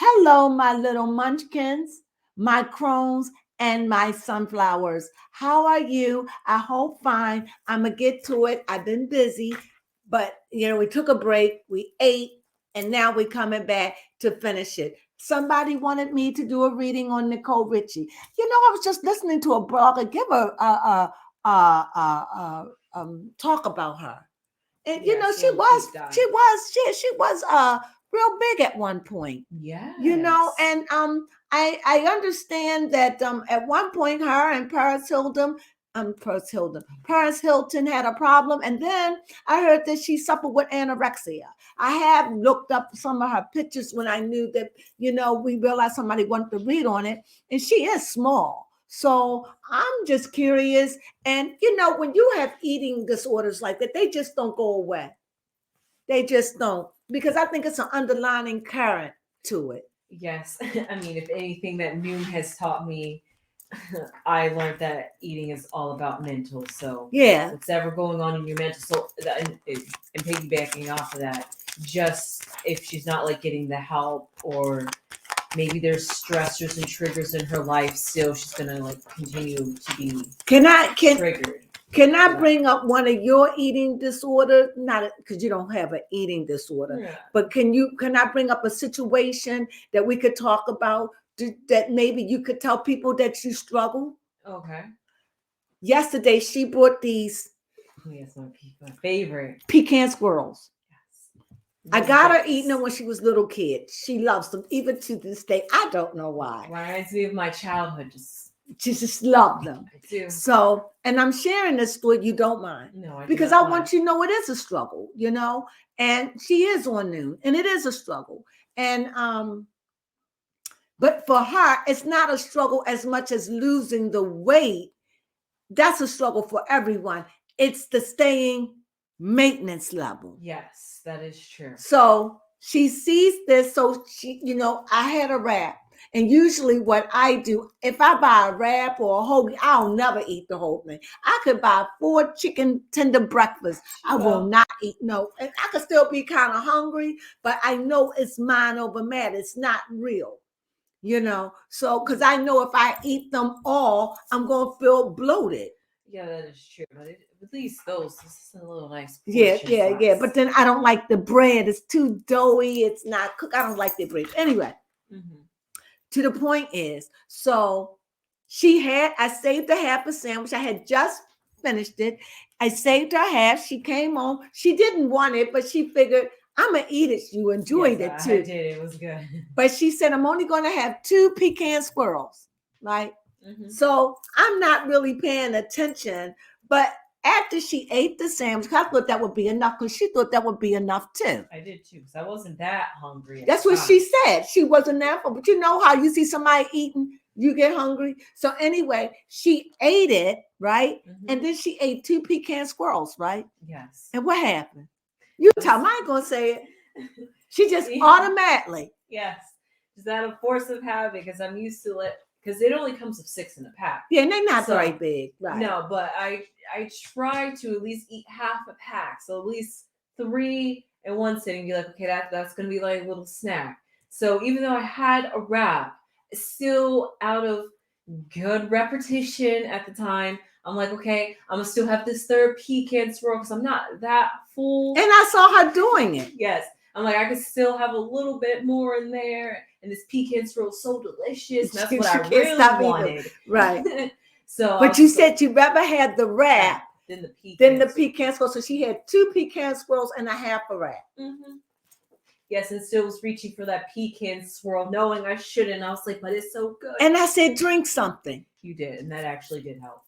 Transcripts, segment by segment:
Hello, my little munchkins, my crones, and my sunflowers. How are you? I hope fine. I'm going to get to it. I've been busy, but we took a break, we ate, and now we're coming back to finish it. Somebody wanted me to do a reading on Nicole Richie. I was just listening to a blogger give talk about her. And Yes, she little was, deep dive. she was real big at one point. Yes. And I understand that at one point her and Paris Hilton had a problem, and then I heard that she suffered with anorexia. I have looked up some of her pictures when I knew that we realized somebody wanted to read on it, and she is small. So I'm just curious. And when you have eating disorders like that, they just don't go away. They just don't, because I think it's an underlying current to it. Yes. I mean, if anything that Noon has taught me, I learned that eating is all about mental. So Yeah. what's ever going on in your mental, so and piggybacking off of that, just if she's not like getting the help, or maybe there's stressors and triggers in her life, still she's gonna like continue to be triggered. Can I bring up one of your eating disorders? Not because you don't have an eating disorder, Yeah. but can I bring up a situation that we could talk about that maybe you could tell people that you struggle? Okay. Yesterday she brought these Oh, yes, my favorite pecan squirrels. Yes. I got her eating them when she was a little kid. She loves them even to this day. I don't know why. Reminds me of my childhood. She just loved them. I do. So, and I'm sharing this with you, don't mind. No, I because I want you to know it is a struggle, and she is on Noon, and it is a struggle. And but for her, it's not a struggle as much as losing the weight. That's a struggle for everyone. It's the staying maintenance level. Yes, that is true. So she sees this. So she, I had a wrap. And usually what I do, if I buy a wrap or a whole, I'll never eat the whole thing. I could buy 4 chicken tender breakfasts. I will not eat no. And I could still be kind of hungry, but I know it's mind over matter. It's not real, So, because I know if I eat them all, I'm going to feel bloated. Yeah, that is true. But at least this is a little nice. Yeah. But then I don't like the bread. It's too doughy. It's not cooked. I don't like the bread. Anyway. Mm-hmm. To the point is, so I saved her half a sandwich. I had just finished it. I saved her half. She came home. She didn't want it, but she figured, I'm going to eat it. You enjoyed it too. I did. It was good. But she said, I'm only going to have 2 pecan squirrels, right? Mm-hmm. So I'm not really paying attention. But after she ate the sandwich, I thought that would be enough, because she thought that would be enough too. I did too, because I wasn't that hungry. That's what she said. She wasn't that full. But you know how you see somebody eating, you get hungry. So anyway, she ate it, right? Mm-hmm. And then she ate 2 pecan squirrels, right? Yes. And what happened? You tell me, I ain't gonna say it. She just automatically. Yes. Is that a force of habit? Because I'm used to it. Because it only comes with 6 in a pack. Yeah, and they're not very big, right? No, but I try to at least eat half a pack. So at least 3 in one sitting. Be like, okay, that's going to be like a little snack. So even though I had a wrap, still out of good repetition at the time, I'm like, okay, I'm going to still have this 3rd pecan swirl because I'm not that full. And I saw her doing it. Yes. I'm like, I could still have a little bit more in there. And this pecan swirl is so delicious. And that's what I really wanted. Right. So, but you said you rather had the wrap than the pecan swirl. So she had 2 pecan swirls and a half a wrap. Mm-hmm. Yes, and still was reaching for that pecan swirl, knowing I shouldn't. I was like, but it's so good. And I said, drink something. You did, and that actually did help.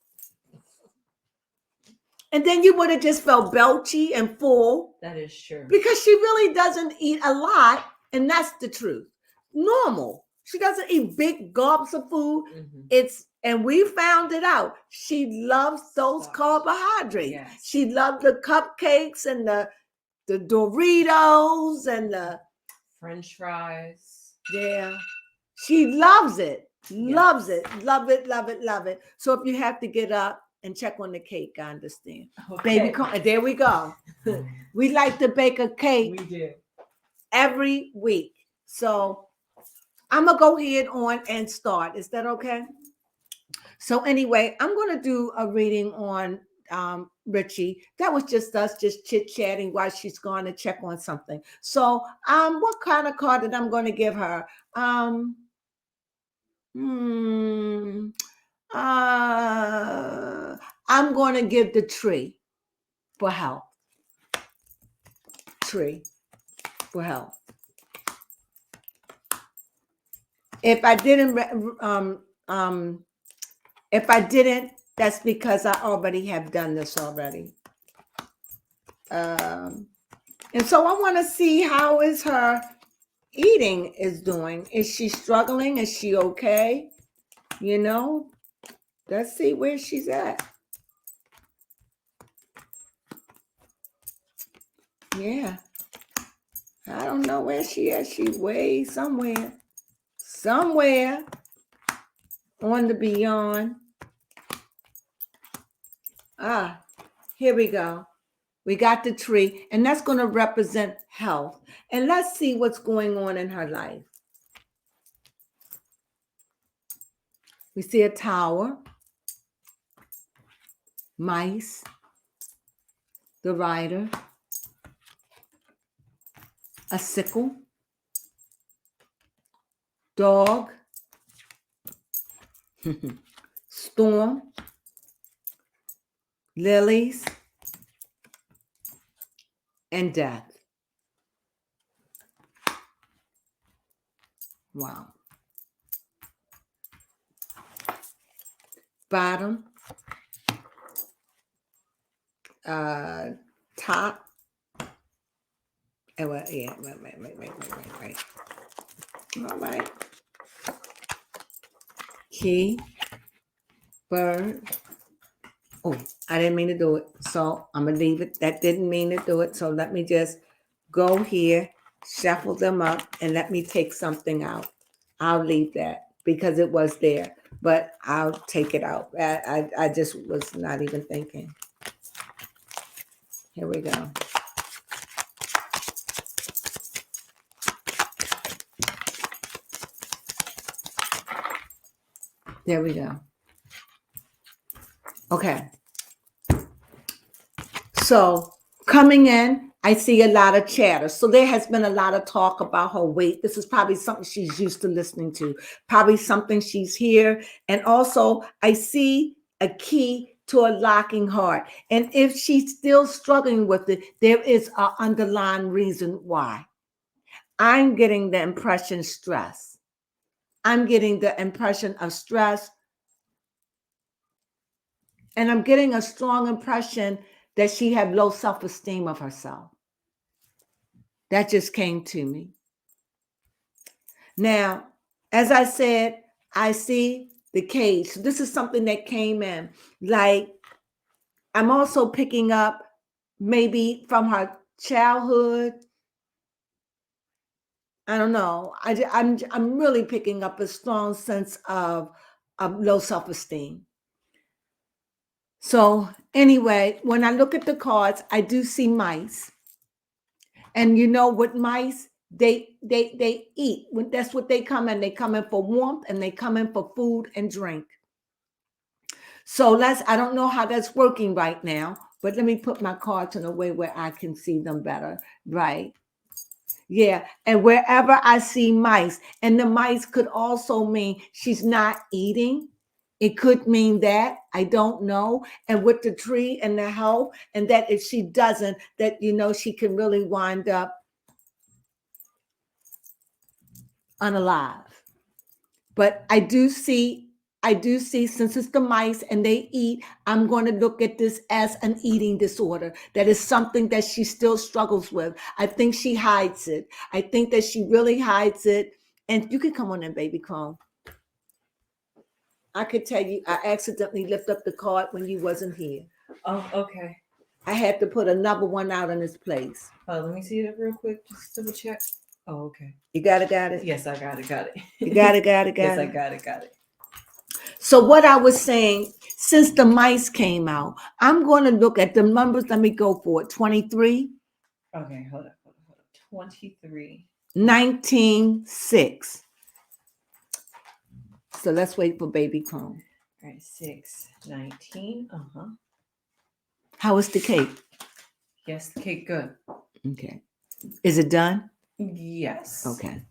And then you would have just felt belchy and full. That is true. Because she really doesn't eat a lot, and that's the truth. Normal. She doesn't eat big gobs of food. Mm-hmm. And we found it out. She loves those carbohydrates. Yes. She loves the cupcakes and the Doritos and the French fries. Yeah. She loves it. Yes. Loves it. Love it, love it, love it. So if you have to get up and check on the cake, I understand. Okay. Baby, there we go. We like to bake a cake. We do. Every week. So I'm going to go ahead on and start. Is that okay? So anyway, I'm going to do a reading on Richie. That was just us just chit-chatting while she's gone to check on something. So what kind of card that I'm going to give her? Hmm, I'm going to give the tree for health. Tree for health. If I didn't, if I didn't, that's because I already have done this already. And so I want to see how is her eating is doing. Is she struggling? Is she okay? You know, let's see where she's at. Yeah. I don't know where she is. She's way somewhere. Somewhere on the beyond. Here we go. We got the tree, and that's going to represent health. And let's see what's going on in her life. We see a tower, mice, the rider, a sickle, dog, storm, lilies, and death. Wow. Bottom, top, and well, yeah, wait. All right. Key, bird. Oh, I didn't mean to do it. So I'm going to leave it. That didn't mean to do it. So let me just go here, shuffle them up, and let me take something out. I'll leave that because it was there, but I'll take it out. I just was not even thinking. Here we go. There we go. Okay. So coming in, I see a lot of chatter. So there has been a lot of talk about her weight. This is probably something she's used to listening to, probably something she's here. And also I see a key to a locking heart. And if she's still struggling with it, there is an underlying reason why. I'm getting the impression stress. I'm getting the impression of stress. And I'm getting a strong impression that she had low self-esteem of herself. That just came to me. Now, as I said, I see the cage. So this is something that came in. Like, I'm also picking up maybe from her childhood. I don't know. I'm really picking up a strong sense of low self-esteem. So anyway, when I look at the cards, I do see mice. And you know what mice, they eat. That's what they come in. They come in for warmth and they come in for food and drink. So I don't know how that's working right now, but let me put my cards in a way where I can see them better. Right. Yeah. And wherever I see mice, and the mice could also mean she's not eating. It could mean that, I don't know. And with the tree and the hoe, and that if she doesn't, that, she can really wind up unalive. But I do see, since it's the mice and they eat, I'm going to look at this as an eating disorder. That is something that she still struggles with. I think she hides it. I think that she really hides it. And you can come on in, baby Crone. I could tell you, I accidentally lifted up the card when you wasn't here. Oh, okay. I had to put another one out in its place. Let me see it real quick. Just double check. Oh, okay. You got it? Yes, I got it. You got it? Yes, I got it. So what I was saying, since the mice came out, I'm going to look at the numbers. Let me go for it. 23. Okay, hold up. 23. 19, 6. So let's wait for baby Crone. All right, 619. How is the cake? Yes, the cake good. Okay. Is it done? Yes. Okay.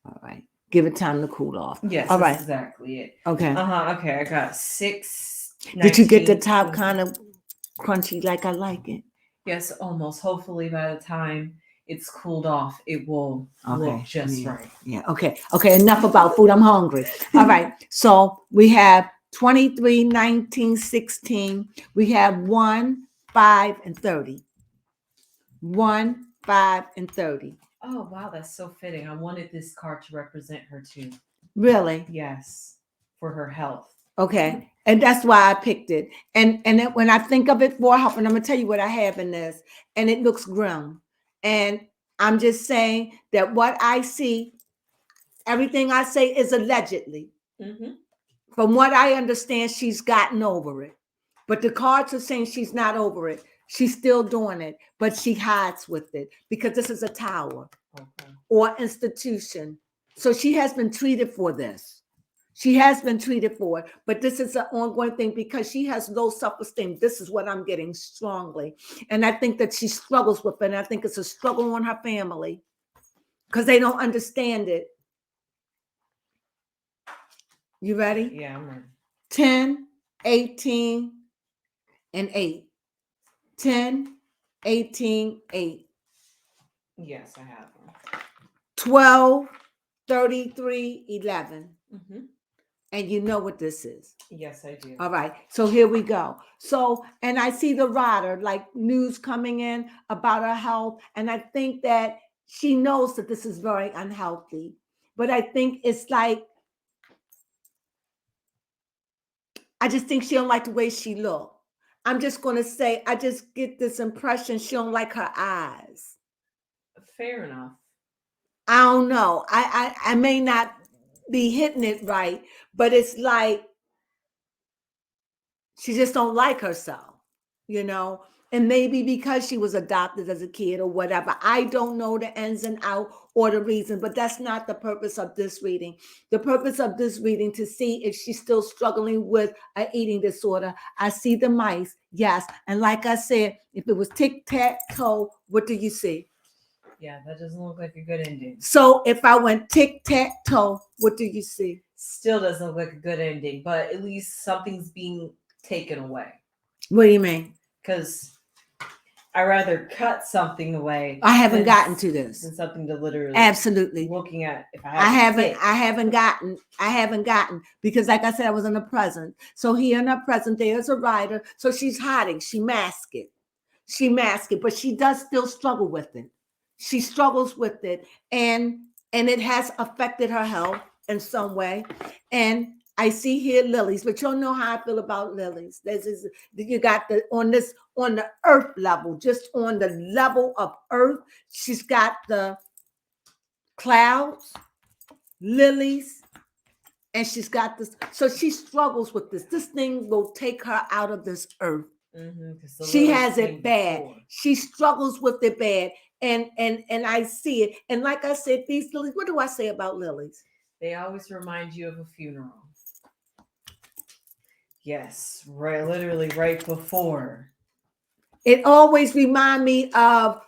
All right. Give it time to cool off. Yes, all that's right. exactly it. Okay. Okay, I got 6. Did you get the top kind of crunchy like I like it? Yes, almost. Hopefully by the time it's cooled off, it will look just right. Yeah. Okay. Okay. Enough about food. I'm hungry. All right. So we have 23, 19, 16. We have 1, 5, and 30. 1, 5, and 30. Oh, wow. That's so fitting. I wanted this card to represent her too. Really? Yes. For her health. Okay. And that's why I picked it. And when I think of it for help, and I'm going to tell you what I have in this, and it looks grim. And I'm just saying that what I see, everything I say is allegedly. From what I understand, she's gotten over it. But the cards are saying she's not over it. She's still doing it, but she hides with it because this is a tower or institution. So she has been treated for this. She has been treated for it, but this is an ongoing thing because she has low self-esteem. This is what I'm getting strongly. And I think that she struggles with it. And I think it's a struggle on her family because they don't understand it. You ready? Yeah, I'm ready. 10, 18, and 8. 10, 18, 8. Yes, I have them. 12, 33, 11. And you know what this is. Yes, I do. All right. So here we go. So, and I see the rider, like news coming in about her health. And I think that she knows that this is very unhealthy. But I think it's like, I just think she don't like the way she look. I'm just going to say, I just get this impression she don't like her eyes. Fair enough. I don't know. I may not be hitting it right, but it's like she just don't like herself, you know? And maybe because she was adopted as a kid or whatever. I don't know the ins and out or the reason, but that's not the purpose of this reading. The purpose of this reading to see if she's still struggling with an eating disorder. I see the mice, yes. And like I said, if it was tic-tac-toe, what do you see? Yeah, that doesn't look like a good ending. So if I went tic-tac-toe, what do you see? Still doesn't look like a good ending, but at least something's being taken away. What do you mean? Because I rather cut something away. I haven't gotten to this. Than something to literally absolutely looking at. If I haven't gotten because like I said, I was in the present. So here in the present, there's a rider. So she's hiding. She masks it. But she does still struggle with it. She struggles with it, and it has affected her health in some way. And I see here lilies, but you'll know how I feel about lilies. You got on the earth level, just on the level of earth. She's got the clouds, lilies, and she's got this. So she struggles with this. This thing will take her out of this earth. She has it bad. She struggles with it bad. And I see it. And like I said, these lilies, what do I say about lilies? They always remind you of a funeral. Yes, right, literally right before. It always reminds me of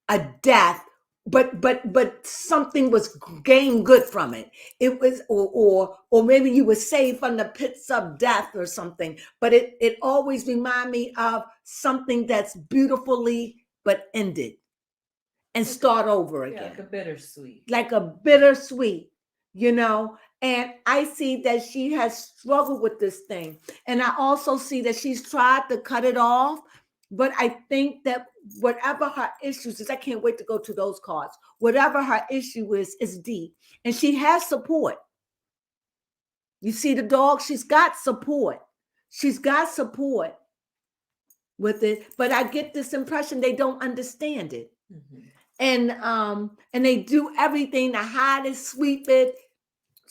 a death, but something was gained good from it. It was, or maybe you were saved from the pits of death or something. But it always reminds me of something that's beautifully but ended and start over again. Yeah, like a bittersweet. Like a bittersweet, you know. And I see that she has struggled with this thing. And I also see that she's tried to cut it off. But I think that whatever her issues is, I can't wait to go to those cards. Whatever her issue is deep. And she has support. You see the dog? She's got support. She's got support with it. But I get this impression they don't understand it. And they do everything to hide it, sweep it,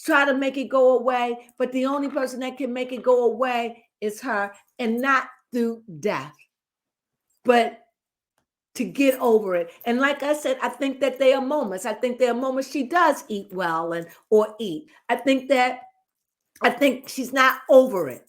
try to make it go away. But the only person that can make it go away is her, and not through death, but to get over it. And like I said, I think that there are moments. I think there are moments she does eat well or eat. I think that I think she's not over it.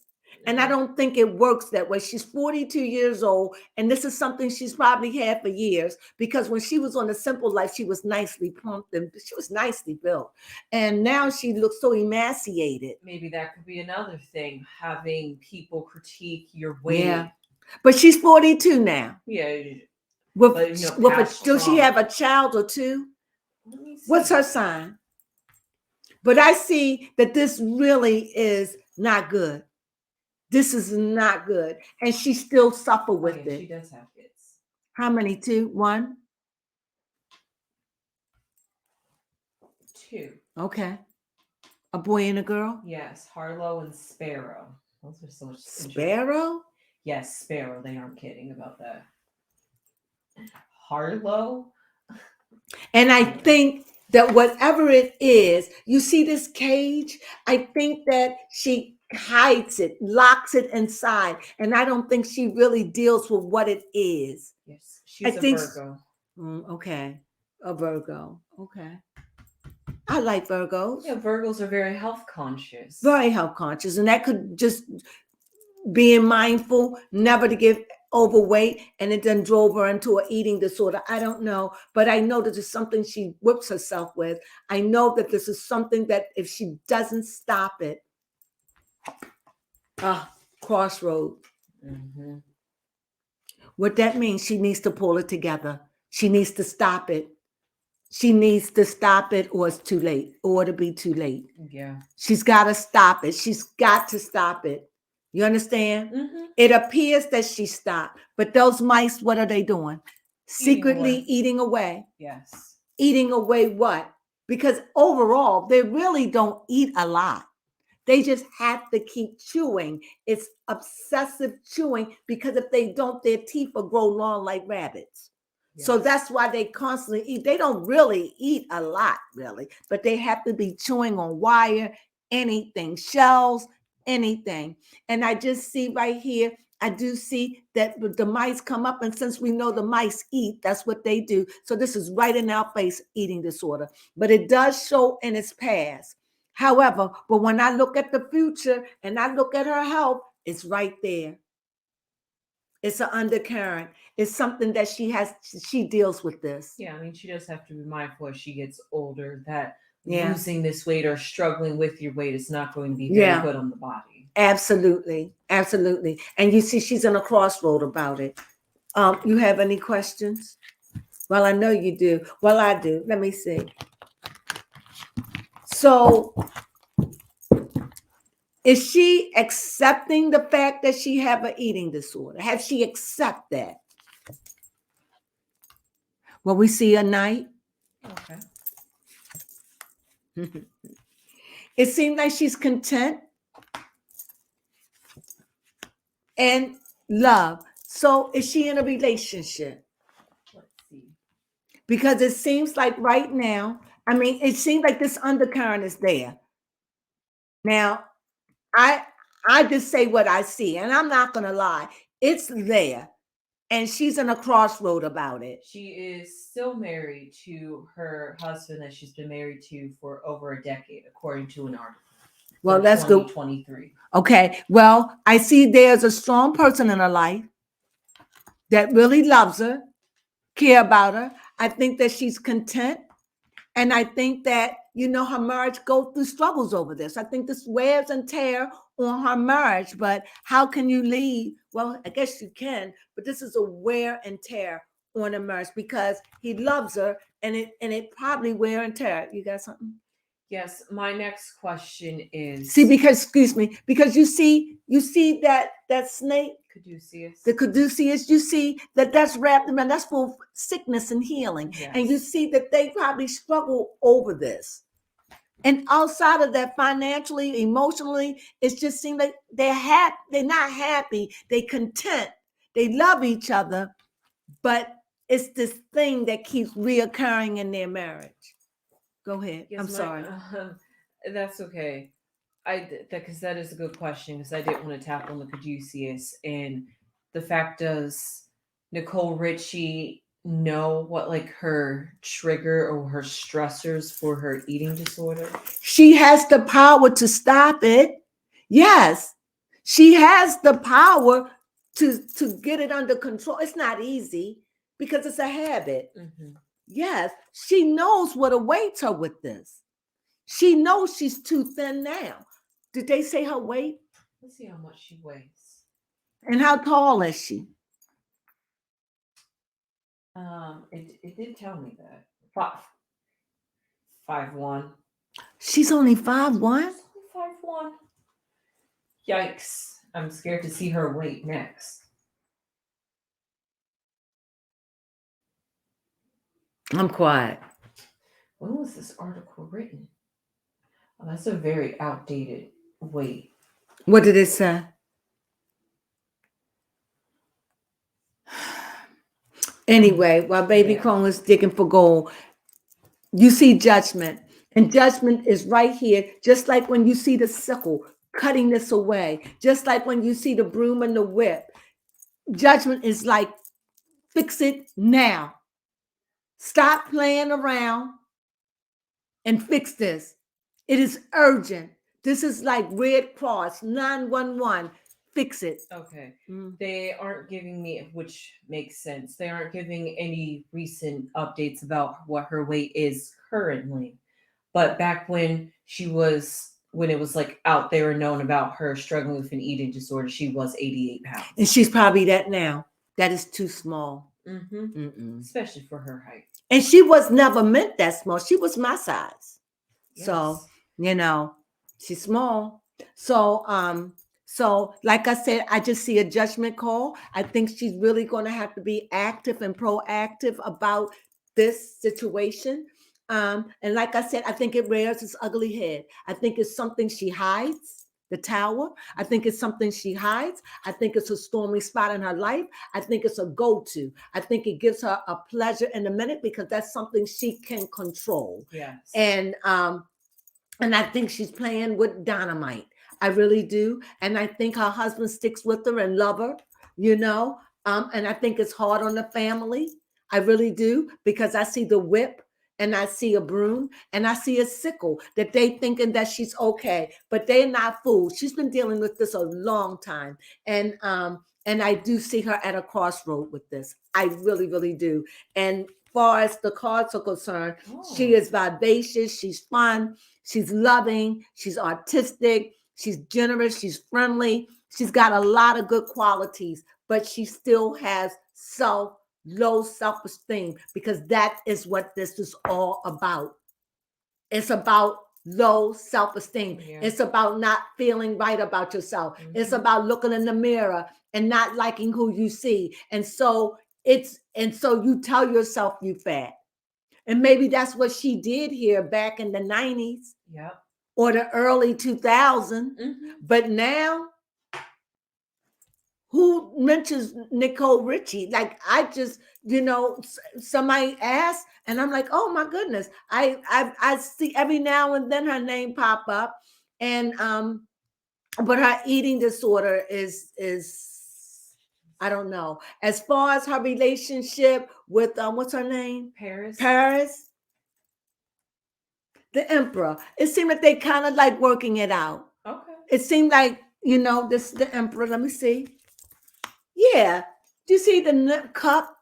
And I Mhm. don't think it works that way. She's 42 years old, and this is something she's probably had for years because when she was on the Simple Life, she was nicely plumped and she was nicely built. And now she looks so emaciated. Maybe that could be another thing, having people critique your Yeah. weight. But she's 42 now. Yeah, With but with a past does she trauma. have a child or two? Let me What's see. her sign? But I see that this really is not good. This is not good. And she still suffer Oh with yeah, she it. does have kids. How many? Two? One? Two. Okay. A boy and a girl? Yes, Harlow and Sparrow. Those are so interesting. Sparrow? Yes, Sparrow. They aren't kidding about that. Harlow. And I think that whatever it is, you see this cage? I think that she hides it, locks it inside. And I don't think she really deals with what it is. Yes, I she's a think, Virgo. okay, a Virgo. Okay. I like Virgos. Yeah, Virgos are very health conscious. Very health conscious. And that could just being mindful, never to get overweight, and it then drove her into an eating disorder. I don't know, but I know that there's something she whips herself with. I know that this is something that if she doesn't stop it, crossroad. Mm-hmm. What that means, she needs to pull it together. She needs to stop it. She needs to stop it, or it's too late, or it'll be too late. Yeah. She's got to stop it. She's got to stop it. You understand? Mm-hmm. It appears that she stopped, but those mice, what are they doing? Secretly eating away. Yes. Eating away what? Because overall, they really don't eat a lot. They just have to keep chewing. It's obsessive chewing because if they don't, their teeth will grow long like rabbits. So Yes. that's why they constantly eat. They don't really eat a lot, really, but they have to be chewing on wire, anything, shells, anything. And I just see right here, I do see that the mice come up, and since we know the mice eat, that's what they do. So this is right in our face, eating disorder. But it does show in its past. However, but when I look at the future and I look at her health, it's right there. It's an undercurrent. It's something that she deals with this. Yeah, I mean, she does have to be mindful as she gets older that Yeah. losing this weight or struggling with your weight is not going to be very good on the body. Absolutely. Absolutely. And you see, she's in a crossroad about it. You have any questions? Well, I know you do. Well, I do. Let me see. So is she accepting the fact that she have an eating disorder? Have she accept that? Well, we see a knight. Okay. It seems like she's content and love. So is she in a relationship? Let's see. Because it seems like right now, I mean, it seems like this undercurrent is there. Now, I just say what I see, and I'm not gonna lie. It's there. And she's in a crossroad about it. She is still married to her husband that she's been married to for over a decade, according to an article. Well, that's good. 2023. Okay. Well, I see there's a strong person in her life that really loves her, care about her. I think that she's content. And I think that, her marriage go through struggles over this. I think this wears and tear on her marriage, but how can you leave? Well, I guess you can, but this is a wear and tear on a marriage because he loves her and it probably wear and tear. You got something? Yes, my next question is Excuse me, because you see that snake, caduceus. the caduceus, you see that's wrapped around, that's for sickness and healing. Yes. And you see that they probably struggle over this. And outside of that, financially, emotionally, it just seems like they're not happy, they content, they love each other, but it's this thing that keeps reoccurring in their marriage. Go ahead. Yes, I'm sorry. That's okay. Because that is a good question, because I didn't want to tap on the caduceus. And the fact does Nicole Richie know what like her trigger or her stressors for her eating disorder? She has the power to stop it. Yes, she has the power to get it under control. It's not easy because it's a habit. Mm-hmm. Yes, she knows what awaits her with this. She knows she's too thin now. Did they say her weight? Let's see how much she weighs. And how tall is she? It did tell me that 5'1". She's only 5'1". 5'1". Yikes! I'm scared to see her weight next. I'm quiet. When was this article written? Oh, that's a very outdated weight. What did it say? Anyway, while baby Crone is digging for gold, you see judgment. And judgment is right here, just like when you see the sickle cutting this away, just like when you see the broom and the whip. Judgment is like, fix it now. Stop playing around and fix this. It is urgent. This is like Red Cross 911. Fix it. Okay. They aren't giving me, which makes sense. They aren't giving any recent updates about what her weight is currently. But back when it was like out there and known about her struggling with an eating disorder, she was 88 pounds. And she's probably that now. That is too small. Especially for her height. And she was never meant that small. She was my size. Yes. So, she's small. So like I said, I just see a judgment call. I think she's really going to have to be active and proactive about this situation. And like I said, I think it rears its ugly head. I think it's something she hides, the tower. I think it's something she hides. I think it's a stormy spot in her life. I think it's a go-to. I think it gives her a pleasure in a minute because that's something she can control. Yes. And I think she's playing with dynamite. I really do. And I think her husband sticks with her and love her, and I think it's hard on the family. I really do, because I see the whip and I see a broom and I see a sickle that they thinking that she's okay, but they're not fools. She's been dealing with this a long time. And I do see her at a crossroad with this. I really, really do. And far as the cards are concerned, she is vivacious, she's fun, she's loving, she's artistic, she's generous, she's friendly. She's got a lot of good qualities, but she still has low self-esteem, because that is what this is all about. It's about low self-esteem. Yeah. It's about not feeling right about yourself. It's about looking in the mirror and not liking who you see. And so you tell yourself you fat. And maybe that's what she did here back in the 90s. Yep. Or the early 2000s. But now, who mentions Nicole Richie? Like, I just, somebody asked, and I'm like, oh my goodness. I see every now and then her name pop up. And but her eating disorder is I don't know. As far as her relationship with what's her name? Paris. The emperor. It seemed like they kind of like working it out. Okay. It seemed like, this the emperor. Let me see. Yeah. Do you see the cup?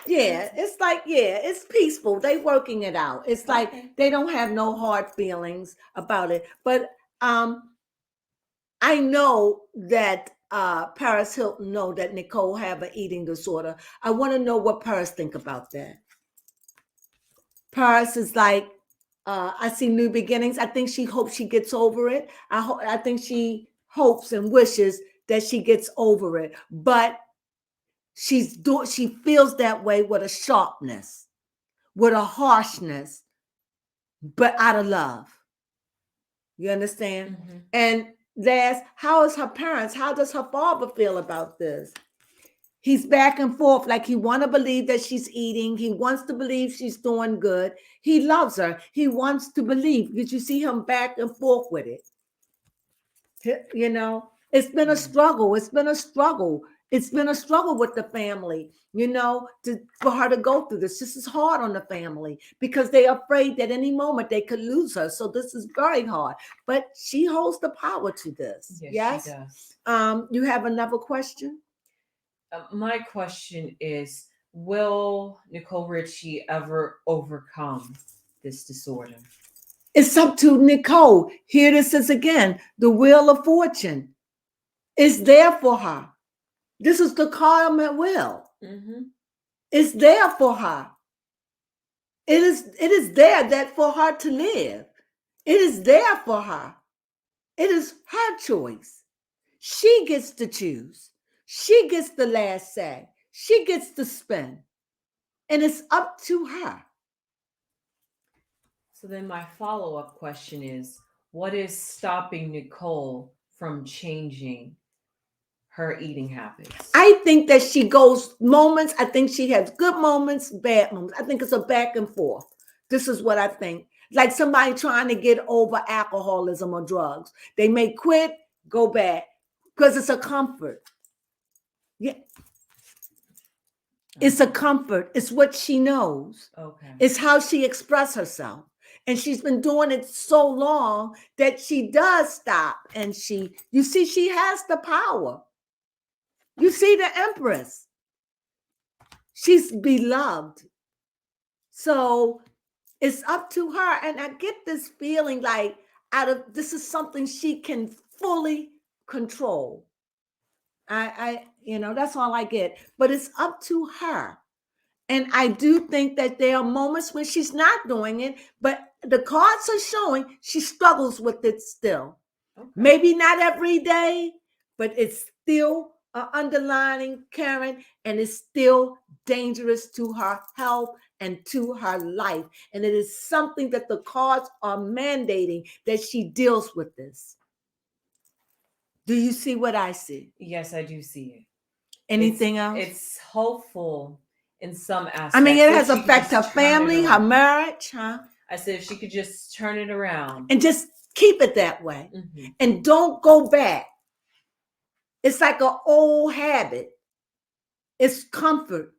Yeah. It's like, it's peaceful. They working it out. It's like they don't have no hard feelings about it. But I know that Paris Hilton know that Nicole have an eating disorder. I want to know what Paris think about that. Paris is like, I see new beginnings. I think she hopes she gets over it. I think she hopes and wishes that she gets over it. But she feels that way with a sharpness, with a harshness, but out of love. You understand? And last, how is her parents? How does her father feel about this? He's back and forth, like he want to believe that she's eating. He wants to believe she's doing good. He loves her. He wants to believe. Did you see him back and forth with it? It's been a struggle. It's been a struggle. It's been a struggle with the family, for her to go through this. This is hard on the family because they're afraid that any moment they could lose her. So this is very hard. But she holds the power to this. Yes, Yes. she does. You have another question? My question is, will Nicole Richie ever overcome this disorder? It's up to Nicole. Here this is again. The wheel of fortune is there for her. This is the karmic wheel. Mm-hmm. It's there for her. It is there that for her to live. It is there for her. It is her choice. She gets to choose. She gets the last say. She gets to spin. And it's up to her. So then my follow-up question is, what is stopping Nicole from changing her eating habits? I think that she goes moments. I think she has good moments, bad moments. I think it's a back and forth. This is what I think. Like somebody trying to get over alcoholism or drugs. They may quit, go back, because it's a comfort. Yeah. It's a comfort. It's what she knows. Okay. It's how she expresses herself. And she's been doing it so long that she does stop. And you see, she has the power. You see the Empress. She's beloved. So it's up to her. And I get this feeling like this is something she can fully control. That's all I get. But it's up to her. And I do think that there are moments when she's not doing it, but the cards are showing she struggles with it still. Okay. Maybe not every day, but it's still an underlining Karen, and it's still dangerous to her health and to her life. And it is something that the cards are mandating that she deals with this. Do you see what I see? Yes, I do see it. Anything else? It's hopeful in some aspects. I mean, it has affected her family, her marriage, huh? I said if she could just turn it around. And just keep it that way. Mm-hmm. And don't go back. It's like an old habit. It's comfort.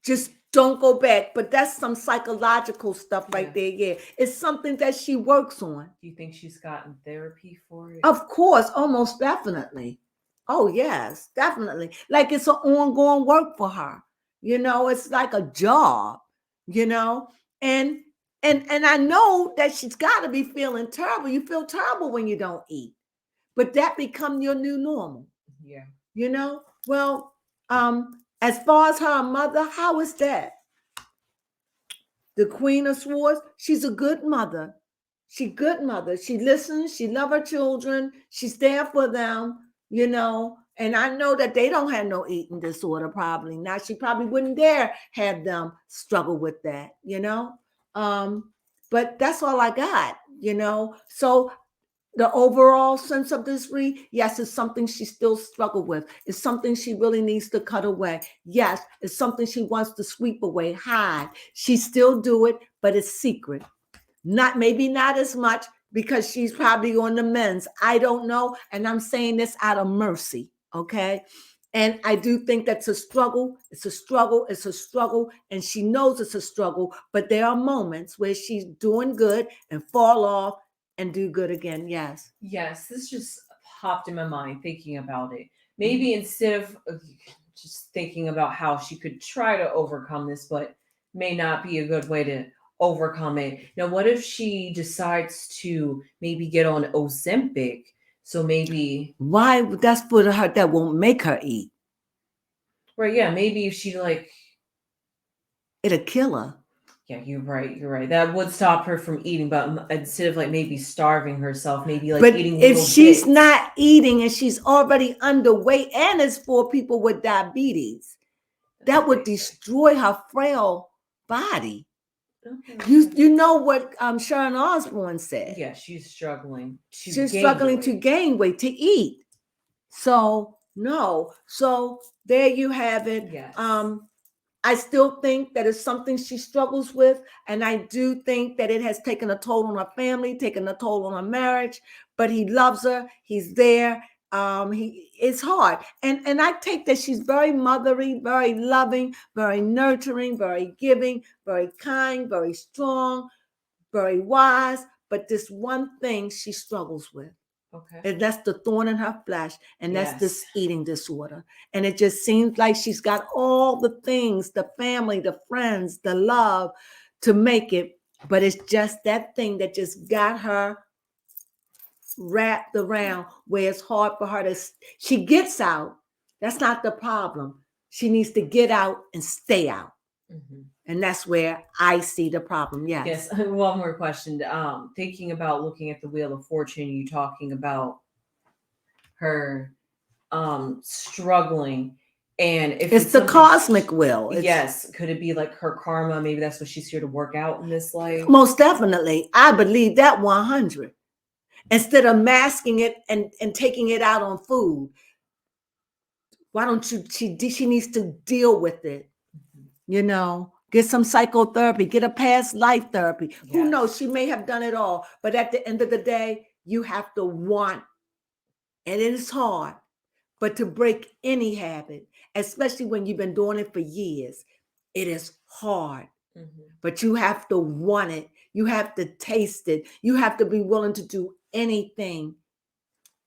Just don't go back. But that's some psychological stuff right there. Yeah. It's something that she works on. Do you think she's gotten therapy for it? Of course, almost definitely. Oh, yes, definitely. Like it's an ongoing work for her. It's like a job, and I know that she's got to be feeling terrible. You feel terrible when you don't eat, but that become your new normal. Yeah. Well, as far as her mother, how is that? The Queen of Swords, she's a good mother. She's a good mother. She listens. She loves her children. She's there for them, and I know that they don't have no eating disorder probably. Now, she probably wouldn't dare have them struggle with that, but that's all I got, So the overall sense of this read, yes, it's something she still struggles with. It's something she really needs to cut away. Yes, it's something she wants to sweep away, hide. She still do it, but it's secret. Maybe not as much because she's probably on the men's. I don't know. And I'm saying this out of mercy. Okay. And I do think that's a struggle. It's a struggle. It's a struggle. And she knows it's a struggle. But there are moments where she's doing good and fall off and do good again. Yes. Yes. This just popped in my mind thinking about it. Maybe instead of just thinking about how she could try to overcome this, but may not be a good way to overcome it. Now, what if she decides to maybe get on Ozempic? So maybe why that's for her, that won't make her eat. Right, yeah, maybe if she it'll kill her. Yeah, you're right. That would stop her from eating, but instead of maybe starving herself, maybe eating if she's not eating and she's already underweight, and it's for people with diabetes, that would destroy her frail body. Okay. You know what Sharon Osbourne said. Yeah, she's struggling. She's struggling to gain weight, to eat. So no. So there you have it. Yes. I still think that it's something she struggles with. And I do think that it has taken a toll on her family, taken a toll on her marriage, but he loves her. He's there. it's hard. And I take that she's very mothery, very loving, very nurturing, very giving, very kind, very strong, very wise. But this one thing she struggles with. Okay. And that's the thorn in her flesh, and that's this Yes. eating disorder. And it just seems like she's got all the things, the family, the friends, the love to make it, but it's just that thing that just got her wrapped around where it's hard for her to, she gets out. That's not the problem. She needs to get out and stay out. Mm-hmm. And that's where I see the problem. Yes. Yes. One more question. Thinking about looking at the Wheel of Fortune, you talking about her struggling, and if It's the something cosmic will. Yes. Could it be like her karma? Maybe that's what she's here to work out in this life. Most definitely. I believe that 100. Instead of masking it and taking it out on food, why don't you, she needs to deal with it. You know, get some psychotherapy, get a past life therapy. Yes. Who knows? She may have done it all, but at the end of the day, you have to want, and it is hard, but to break any habit, especially when you've been doing it for years, it is hard. Mm-hmm. But you have to want it. You have to taste it. You have to be willing to do anything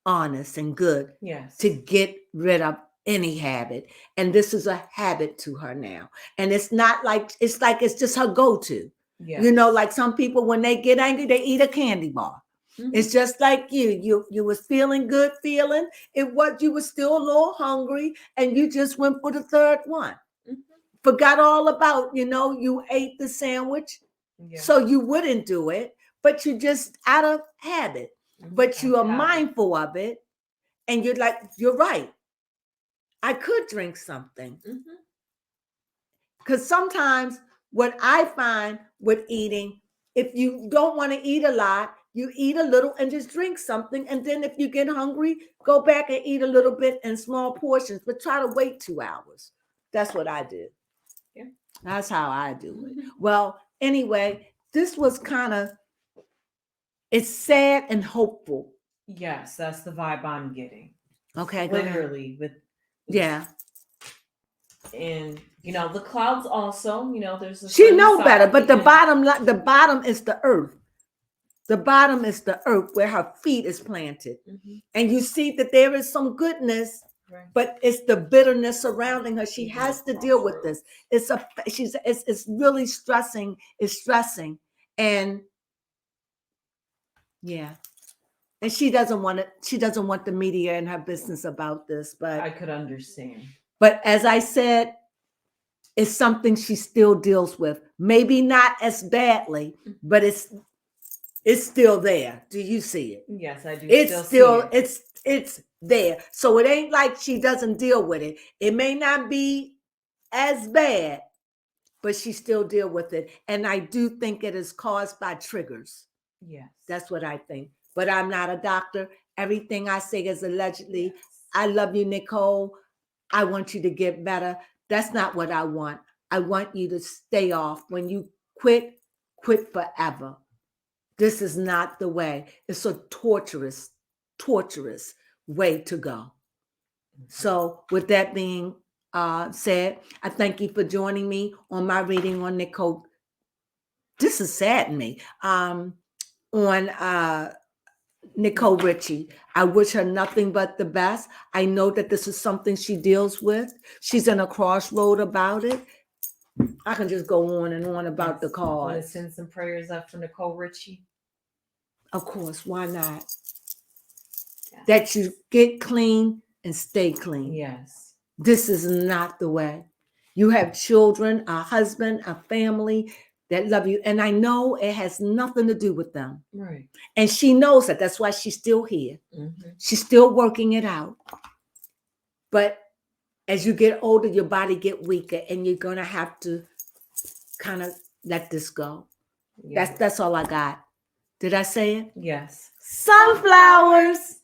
honest and good, yes, to get rid of any habit. And this is a habit to her now. And it's not like it's just her go-to. yes. You know, like some people, when they get angry, they eat a candy bar. Mm-hmm. It's just like you was feeling good, it was, you were still a little hungry, and you just went for the third one. Mm-hmm. Forgot all about, you ate the sandwich, so you wouldn't do it, but you just out of habit. Mm-hmm. But you are mindful of it, and you're like, you're right. I could drink something. Because sometimes what I find with eating, if you don't want to eat a lot, you eat a little and just drink something. And then if you get hungry, go back and eat a little bit in small portions, but try to wait 2 hours. That's what I do. Yeah. That's how I do it. Well, anyway, this was it's sad and hopeful. Yes, that's the vibe I'm getting. Okay, literally with yeah. And the clouds also, there's a she know better, but the bottom is the earth. The bottom is the earth where her feet is planted. Mm-hmm. And you see that there is some goodness, right, but it's the bitterness surrounding her. She has to deal with this. It's really stressing. It's stressing. And yeah. And she doesn't want it. She doesn't want the media in her business about this, but I could understand. But as I said, it's something she still deals with. Maybe not as badly, but it's still there. Do you see it? Yes, I do. It's there. So it ain't like she doesn't deal with it. It may not be as bad, but she still deal with it. And I do think it is caused by triggers. Yes. That's what I think. But I'm not a doctor. Everything I say is allegedly. Yes. I love you, Nicole. I want you to get better. That's not what I want. I want you to stay off. When you quit forever. This is not the way. It's a torturous way to go. So with that being said, I thank you for joining me on my reading on Nicole. This is saddening me. On Nicole Richie. I wish her nothing but the best. I know that this is something she deals with. She's in a crossroad about it. I can just go on and on about the cards. Want to send some prayers up for Nicole Richie? Of course, why not? Yeah. That you get clean and stay clean. Yes. This is not the way. You have children, a husband, a family that love you. And I know it has nothing to do with them. Right. And she knows that. That's why she's still here. Mm-hmm. She's still working it out. But as you get older, your body get weaker, and you're going to have to kind of let this go. Yeah. That's all I got. Did I say it? Yes. Sunflowers.